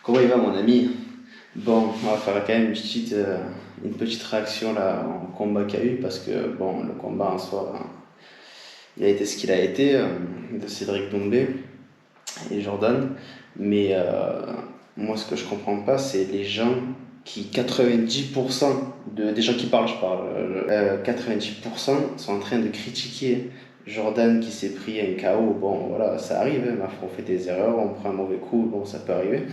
Comment il va mon ami? Bon, on va faire quand même une petite réaction là au combat qu'il y a eu parce que bon, le combat en soi, il a été ce qu'il a été de Cédric Doumbé et Jordan. Mais moi ce que je comprends pas c'est les gens qui 90% des gens qui parlent, je parle, 90% sont en train de critiquer Jordan qui s'est pris un KO. Bon voilà, ça arrive, hein, ma foi, on fait des erreurs, on prend un mauvais coup, bon ça peut arriver.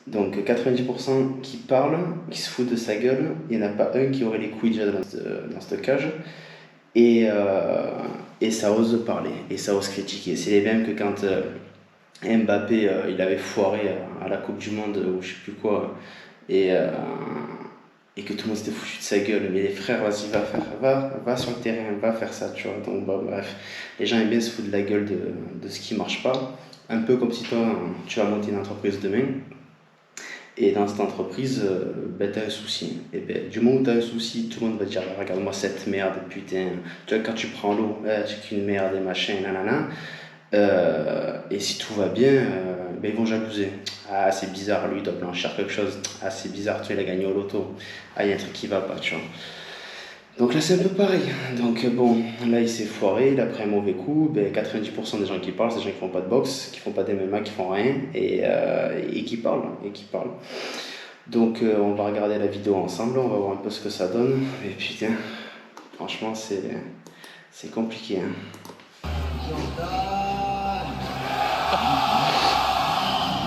Donc 90% qui parlent, qui se foutent de sa gueule, il n'y en a pas un qui aurait les couilles déjà dans cette cage. Et, euh, et ça ose parler, et ça ose critiquer. C'est les mêmes que quand Mbappé il avait foiré à la Coupe du Monde ou je sais plus quoi, et, euh, et que tout le monde s'était foutu de sa gueule. Mais les frères, vas-y, va sur le terrain, va faire ça, tu vois. Donc bah, bref, les gens aiment bien se foutre de la gueule de ce qui marche pas. Un peu comme si toi, tu vas monter une entreprise demain. Et dans cette entreprise, ben, t'as un souci. Et ben, du moment où t'as un souci, tout le monde va te dire regarde-moi cette merde, putain. Tu vois, quand tu prends l'eau, c'est qu'une merde et machin, nanana. Et si tout va bien, ben, ils vont jalouser. Ah, c'est bizarre, lui, il doit blanchir quelque chose. Ah, c'est bizarre, tu vois, il a gagné au loto. Ah, il y a un truc qui va pas, tu vois. Donc là, c'est un peu pareil. Donc bon, là, il s'est foiré, il a pris un mauvais coup. Ben, 90% des gens qui parlent, c'est des gens qui font pas de boxe, qui font pas d'MMA, qui font rien, et qui parlent, et qui parlent. Donc on va regarder la vidéo ensemble, on va voir un peu ce que ça donne. Et putain, franchement, c'est compliqué, hein.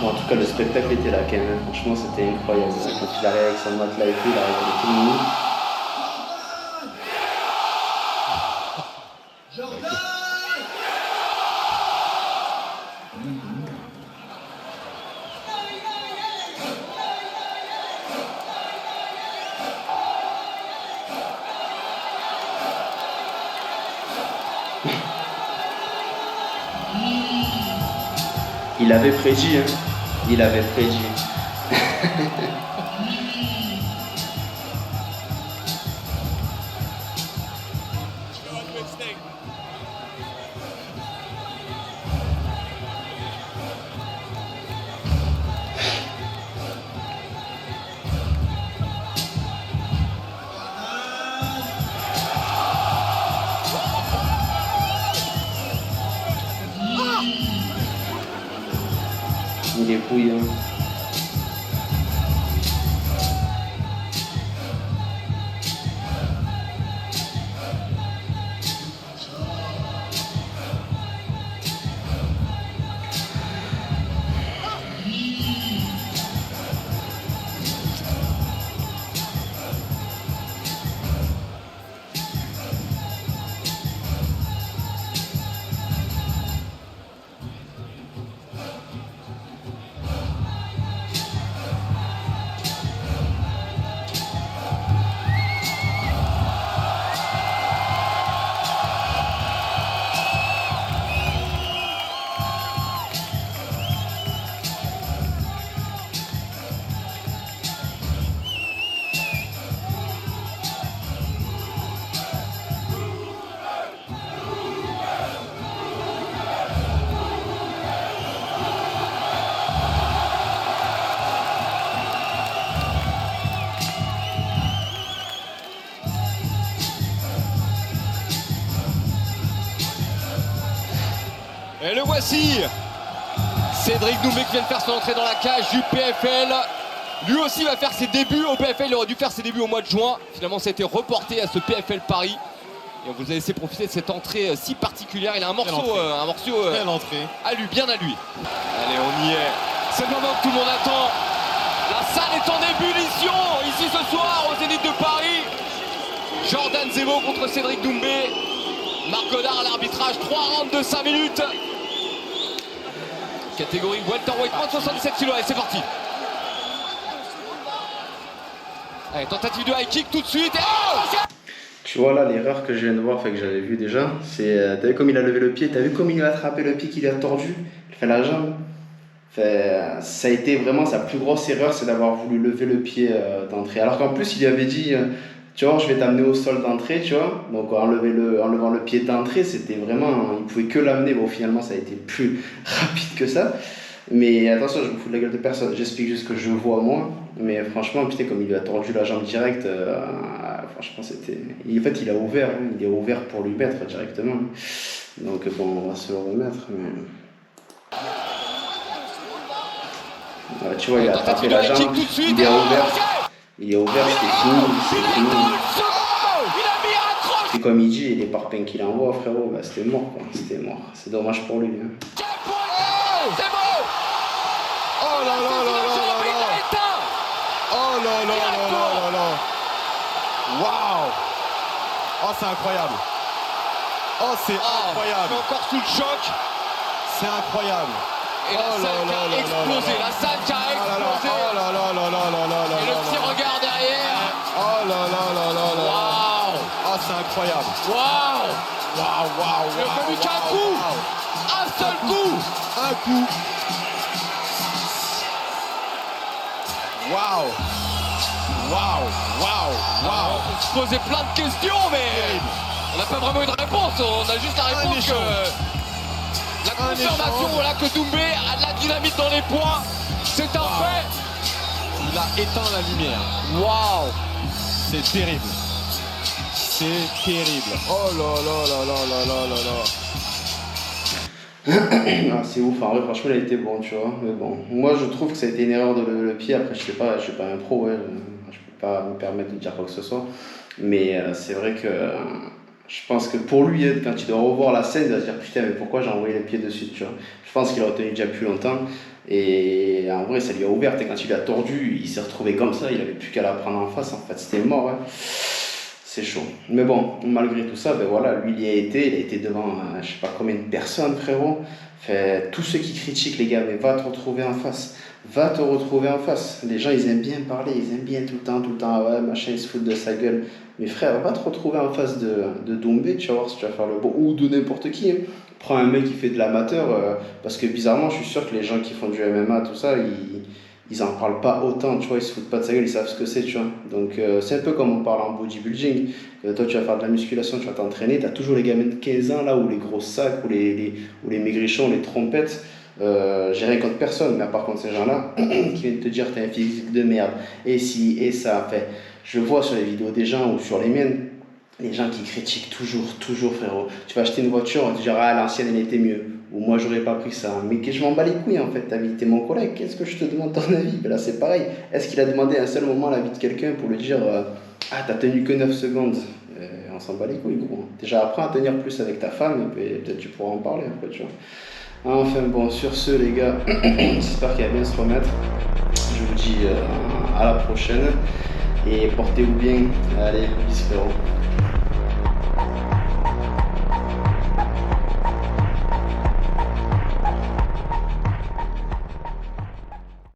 Bon, en tout cas, le spectacle était là quand même, hein. Franchement, c'était incroyable. Quand il arrive avec son matelas et tout, il arrive avec tout le monde. Il avait prédit, hein. Il avait prédit. Il est bouillant. Et le voici, Cédric Doumbé qui vient de faire son entrée dans la cage du PFL. Lui aussi va faire ses débuts au PFL, il aurait dû faire ses débuts au mois de juin. Finalement ça a été reporté à ce PFL Paris. Et on vous a laissé profiter de cette entrée si particulière. Il a un morceau à lui, bien à lui. Allez, on y est. C'est le moment que tout le monde attend. La salle est en ébullition ici ce soir au Zénith de Paris. Jordan Zemo contre Cédric Doumbé. Marc Godard à l'arbitrage, 3 rounds de 5 minutes. Catégorie welterweight, moins de 77 kg, et c'est parti. Allez, tentative de high kick tout de suite. Tu vois là l'erreur que je viens de voir, fait que j'avais vu déjà, c'est t'as vu comme il a levé le pied, t'as vu comme il a attrapé le pied qu'il a tordu, il fait la jambe. Ça a été vraiment sa plus grosse erreur, c'est d'avoir voulu lever le pied d'entrée. Alors qu'en plus il lui avait dit, tu vois, je vais t'amener au sol d'entrée, tu vois. Donc en levant le pied d'entrée, c'était vraiment, il pouvait que l'amener. Bon finalement ça a été plus rapide que ça. Mais attention, je me fous de la gueule de personne. J'explique juste ce que je vois moi. Mais franchement, putain, comme il lui a tordu la jambe direct, franchement, c'était. En fait, il a ouvert, hein. Il est ouvert pour lui mettre directement. Donc, bon, on va se le remettre. Mais... Ouais, tu vois, il a attrapé la jambe, il est ouvert. Il est ouvert, c'est fini. C'est fini. Et comme il dit, les parpaings qu'il envoie, frérot, bah, c'était mort, quoi. C'était mort. C'est dommage pour lui. Hein. C'est beau! Oh là là là là là là! Oh là là là là là! Waouh! Oh, c'est incroyable! Oh, c'est incroyable! Encore sous le choc! C'est incroyable! Et la salle qui a explosé! La salle qui a explosé! Oh là là là là là là là! Et le petit regard derrière! Oh là là là là là! Waouh! Oh, c'est incroyable! Waouh! Waouh, waouh! Il a fallu qu'un coup! Un seul coup! Un coup! Waouh! Waouh! Waouh! Waouh! On peut se poser plein de questions, mais on n'a pas vraiment eu de réponse. On a juste la réponse que la confirmation voilà, que Doumbé a de la dynamite dans les poings. C'est un fait. Il a éteint la lumière. Waouh! C'est terrible. C'est terrible. Oh là là là là là là là là. Ah, c'est ouf, en vrai, franchement, il a été bon, tu vois. Mais bon, moi, je trouve que ça a été une erreur de lever le pied. Après, je suis pas un pro, ouais. Je peux pas me permettre de dire quoi que ce soit. Mais c'est vrai que je pense que pour lui, quand il doit revoir la scène, il va se dire putain, mais pourquoi j'ai envoyé le pied dessus, tu vois. Je pense qu'il a retenu déjà plus longtemps. Et en vrai, ça lui a ouvert. Et quand il a tordu, il s'est retrouvé comme ça. Il avait plus qu'à la prendre en face. En fait, c'était mort. Hein. C'est chaud. Mais bon, malgré tout ça, ben voilà, lui, il a été devant, je sais pas combien de personnes, frérot. Fait, tous ceux qui critiquent, les gars, mais va te retrouver en face. Va te retrouver en face. Les gens, ils aiment bien parler, ils aiment bien tout le temps, ouais, machin, ils se foutent de sa gueule. Mais frère, va te retrouver en face de Doumbé, tu vas voir si tu vas faire le bon, ou de n'importe qui. Hein. Prends un mec qui fait de l'amateur, parce que bizarrement, je suis sûr que les gens qui font du MMA, tout ça, ils en parlent pas autant, tu vois, ils se foutent pas de sa gueule, ils savent ce que c'est, tu vois. Donc c'est un peu comme on parle en bodybuilding. Toi, tu vas faire de la musculation, tu vas t'entraîner, t'as toujours les gamins de 15 ans là, ou les gros sacs, ou les maigrichons, les trompettes. J'ai rien contre personne, mais à part contre ces gens-là, qui viennent te dire t'as un physique de merde, et si, et ça, fait. Je vois sur les vidéos des gens ou sur les miennes, les gens qui critiquent toujours, frérot. Tu vas acheter une voiture, on te dira, ah, l'ancienne, elle était mieux. Ou moi, j'aurais pas pris ça. Mais que je m'en bats les couilles, en fait, ta vie. T'es mon collègue, qu'est-ce que je te demande ton avis? Ben là, c'est pareil. Est-ce qu'il a demandé à un seul moment l'avis de quelqu'un pour lui dire, ah, t'as tenu que 9 secondes? On s'en bat les couilles, gros. Déjà, apprends à tenir plus avec ta femme, et puis peut-être tu pourras en parler après, tu vois. Enfin, bon, sur ce, les gars, j'espère qu'il va bien se remettre. Je vous dis à la prochaine. Et portez-vous bien. Allez, bisous, frérot.